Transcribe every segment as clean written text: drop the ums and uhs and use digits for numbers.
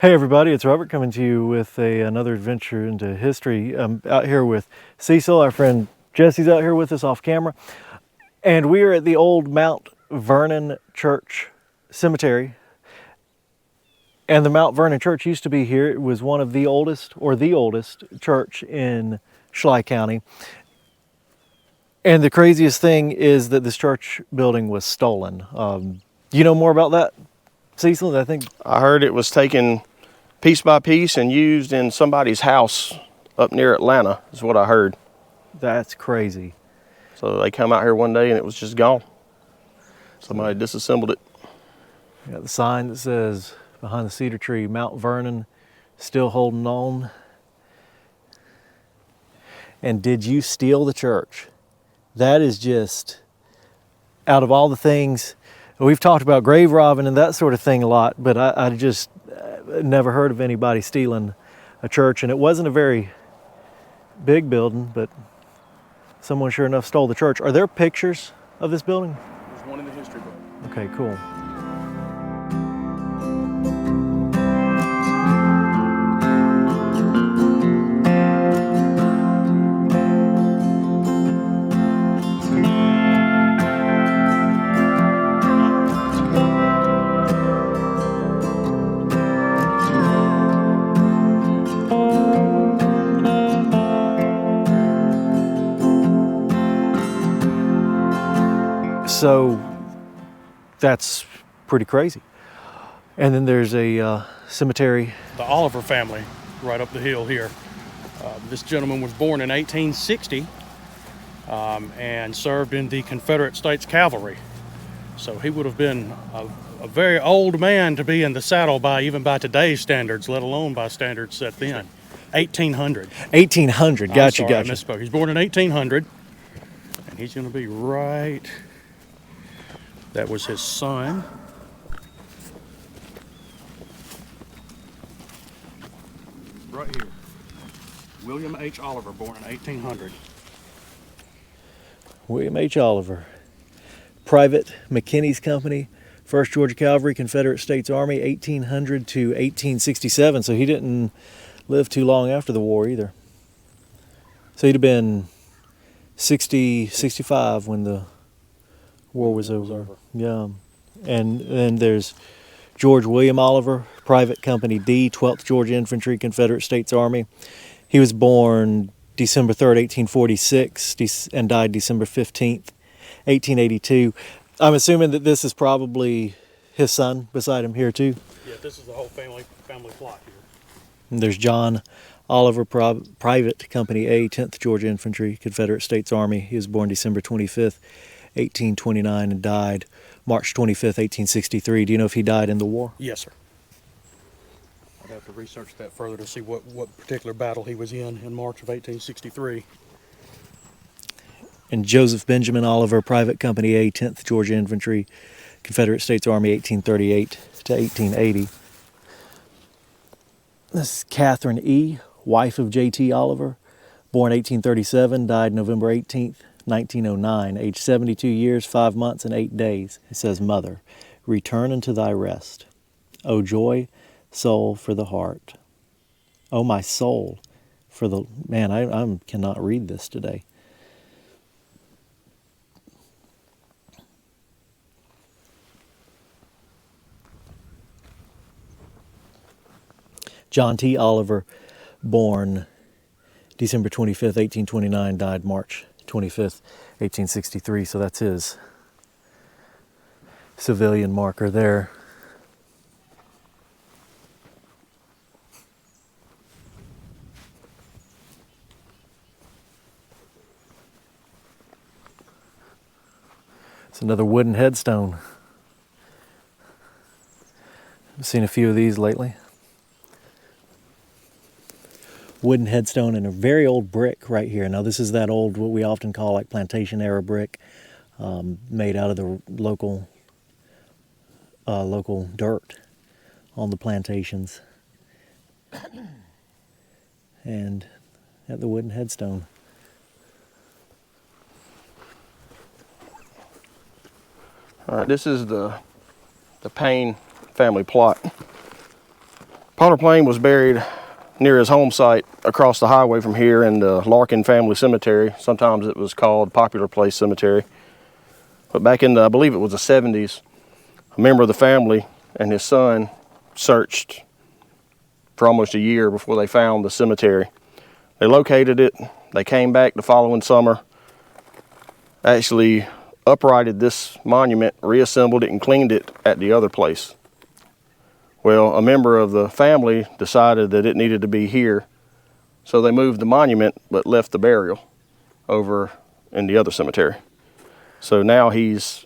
Hey everybody, it's Robert coming to you with another adventure into history. I'm out here with Cecil, our friend Jesse's out here with us off camera. And we are at the old Mount Vernon Church Cemetery. And the Mount Vernon Church used to be here. It was one of the oldest, or the oldest, church in Schley County. And the craziest thing is that this church building was stolen. You know more about that, Cecil? I heard it was taken piece by piece and used in somebody's house up near Atlanta, is what I heard. That's crazy. So they come out here one day and it was just gone. Somebody disassembled it. You got the sign that says behind the cedar tree, Mount Vernon, still holding on. And did you steal the church? That is just, out of all the things, we've talked about grave robbing and that sort of thing a lot, but I just never heard of anybody stealing a church. And it wasn't a very big building, but someone sure enough stole the church. Are there pictures of this building? There's one in the history book. Okay, cool. So that's pretty crazy. And then there's a cemetery. The Oliver family right up the hill here. This gentleman was born in 1860 and served in the Confederate States Cavalry. So he would have been a very old man to be in the saddle even by today's standards, let alone by standards set then. 1800. 1800, gotcha. I misspoke. He's born in 1800 and he's going to be right. That was his son. Right here. William H. Oliver, born in 1800. William H. Oliver, Private McKinney's Company, 1st Georgia Cavalry, Confederate States Army, 1800 to 1867. So he didn't live too long after the war either. So he'd have been 60, 65 when the war was over. Yeah. And then there's George William Oliver, Private Company D, 12th Georgia Infantry, Confederate States Army. He was born December 3rd, 1846, and died December 15th, 1882. I'm assuming that this is probably his son beside him here too. Yeah, this is the whole family plot here. And there's John Oliver, Private Company A, 10th Georgia Infantry, Confederate States Army. He was born December 25th, 1829, and died March 25th, 1863. Do you know if he died in the war? Yes, sir. I'd have to research that further to see what particular battle he was in March of 1863. And Joseph Benjamin Oliver, Private Company A, 10th Georgia Infantry, Confederate States Army, 1838 to 1880. This is Catherine E., wife of J.T. Oliver, born 1837, died November 18th, 1909, aged 72 years, 5 months, and 8 days. It says, Mother, return unto thy rest. O joy, soul for the heart. O my soul for the... Man, I cannot read this today. John T. Oliver, born December 25th, 1829, died March 25th, 1863. So that's his civilian marker there. It's another wooden headstone. I've seen a few of these lately. Wooden headstone and a very old brick right here. Now this is that old, what we often call like plantation era brick, made out of the local dirt on the plantations. And at the wooden headstone. All right, this is the Payne family plot. Pollard Plain was buried near his home site across the highway from here in the Larkin Family Cemetery. Sometimes it was called Popular Place Cemetery. But back in I believe it was the 70s, a member of the family and his son searched for almost a year before they found the cemetery. They located it. They came back the following summer, actually uprighted this monument, reassembled it, and cleaned it at the other place. Well, a member of the family decided that it needed to be here, so they moved the monument but left the burial over in the other cemetery. So now he's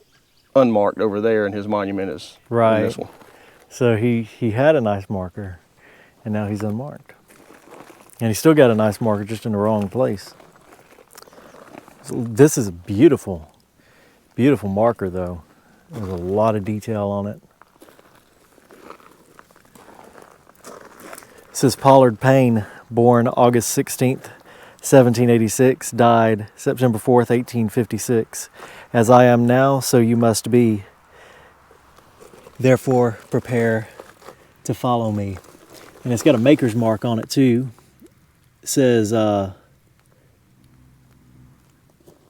unmarked over there, and his monument is Right. in this one. So he had a nice marker, and now he's unmarked. And he's still got a nice marker, just in the wrong place. So this is a beautiful, beautiful marker, though. There's a lot of detail on it. It says Pollard Payne, born August 16th, 1786, died September 4th, 1856. As I am now, so you must be. Therefore, prepare to follow me. And it's got a maker's mark on it, too. It says,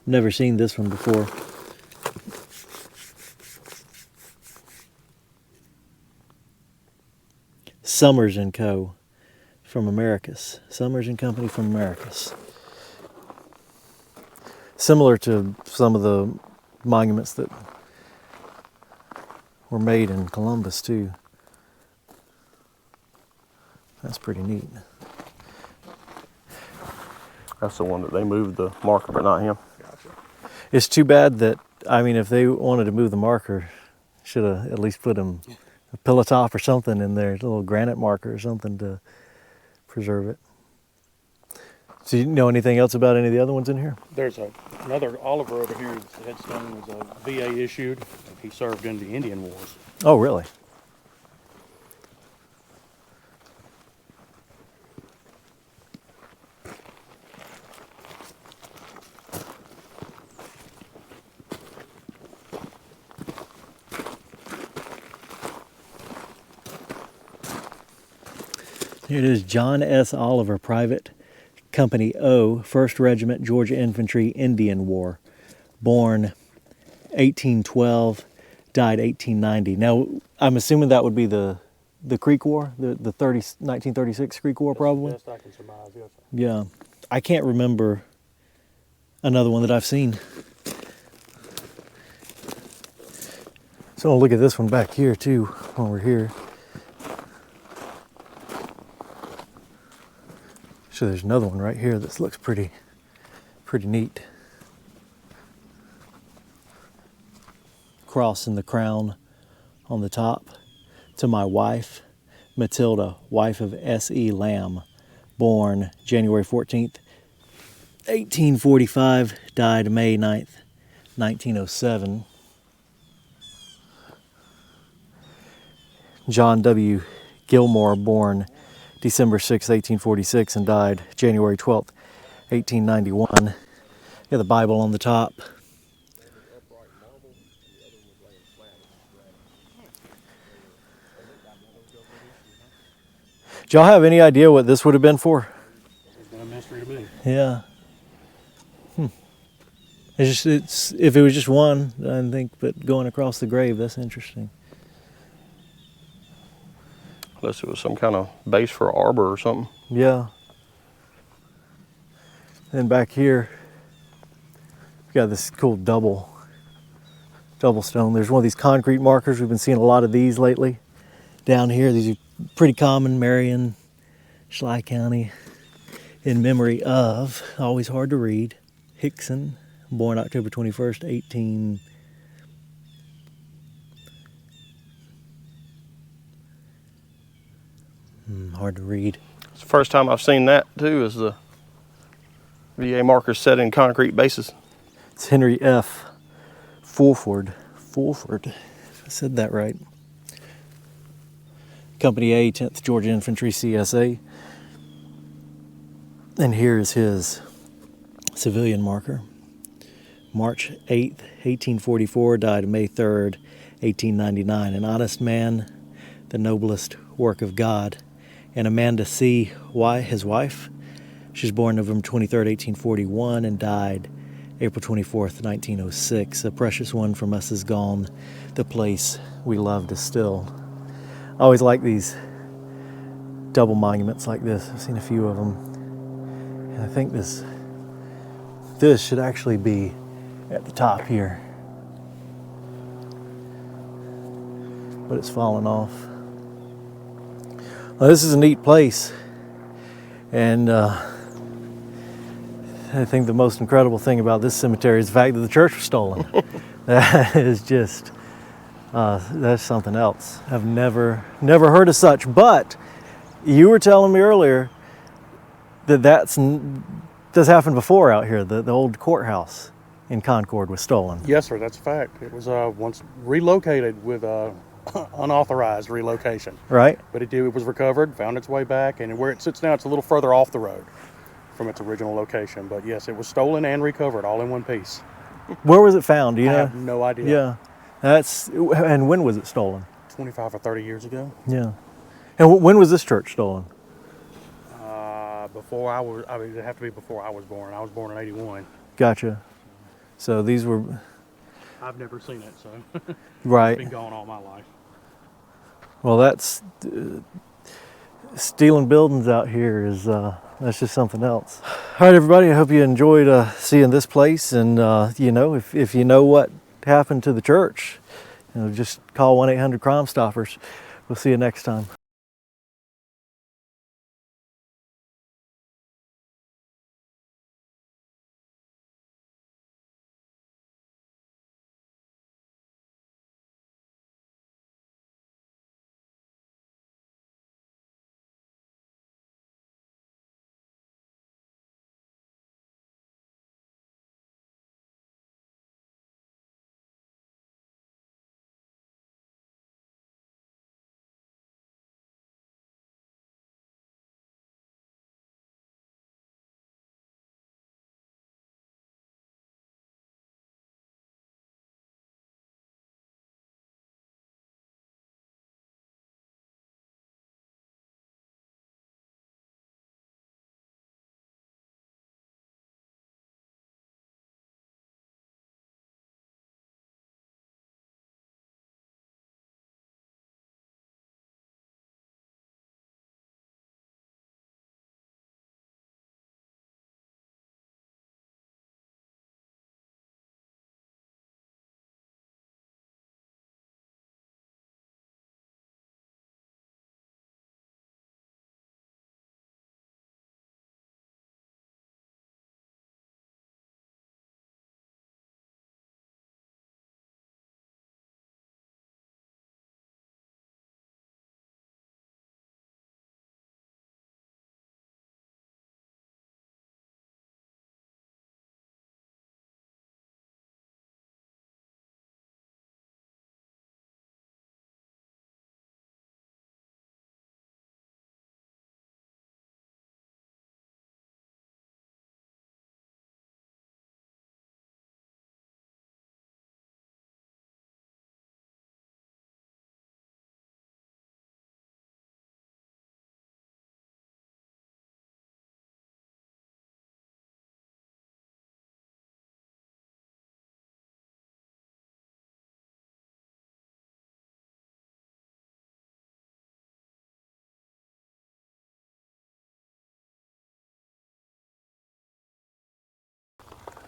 never seen this one before. Summers & Co. from Americus. Summers & Company from Americus. Similar to some of the monuments that were made in Columbus, too. That's pretty neat. That's the one that they moved the marker, but not him. It's too bad that, I mean, if they wanted to move the marker, should have at least put a pillow top or something in there, a little granite marker or something to preserve it. So you know anything else about any of the other ones in here? There's another Oliver over here. His headstone was a VA issued. He served in the Indian Wars. Oh, really? Here it is, John S. Oliver, Private Company O, 1st Regiment, Georgia Infantry, Indian War. Born 1812, died 1890. Now, I'm assuming that would be the Creek War, the 1936 Creek War, probably? Best I can surmise, yes. Yeah. I can't remember another one that I've seen. So I'll look at this one back here, too, while we're here. So there's another one right here that looks pretty neat. Cross and the crown on the top. To my wife, Matilda, wife of S.E. Lamb, born January 14th, 1845, died May 9th, 1907. John W. Gilmore, born December 6, 1846, and died January 12th, 1891. Got the Bible on the top. Do y'all have any idea what this would have been for? It's been a mystery to me. Yeah. It's if it was just one, I think, but going across the grave, that's interesting. Unless it was some kind of base for an arbor or something. Yeah. Then back here, we got this cool double stone. There's one of these concrete markers. We've been seeing a lot of these lately. Down here, these are pretty common. Marion, Schley County, in memory of, always hard to read, Hickson, born October 21st, 18... hard to read. It's the first time I've seen that too, is the VA markers set in concrete bases. It's Henry F. Fulford. If I said that right. Company A, 10th Georgia Infantry, CSA. And here is his civilian marker. March 8th, 1844, died May 3rd, 1899. An honest man, the noblest work of God. and Amanda C. Y., his wife. She was born November 23rd, 1841, and died April 24th, 1906. A precious one from us is gone. The place we loved is still. I always like these double monuments like this. I've seen a few of them. And I think this should actually be at the top here. But it's fallen off. Well, this is a neat place. And I think the most incredible thing about this cemetery is the fact that the church was stolen. That is just, that's something else. I've never heard of such. But you were telling me earlier that this happened before out here. The old courthouse in Concord was stolen. Yes, sir, that's a fact. It was once relocated with unauthorized relocation. Right? But it was recovered, found its way back, and where it sits now, it's a little further off the road from its original location. But yes, it was stolen and recovered all in one piece. Where was it found? Do you I know? have no idea. Yeah. And when was it stolen? 25 or 30 years ago. Yeah. And when was this church stolen? Before I was, I mean, it'd have to be before I was born. I was born in '81. Gotcha. So these were... I've never seen it, so Right. it's been gone all my life. Well, that's... stealing buildings out here is... that's just something else. All right, everybody, I hope you enjoyed seeing this place. And, you know, if you know what happened to the church, you know, just call 1-800-CRIME-STOPPERS. We'll see you next time.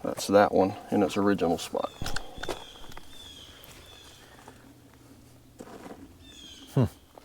That's that one in its original spot.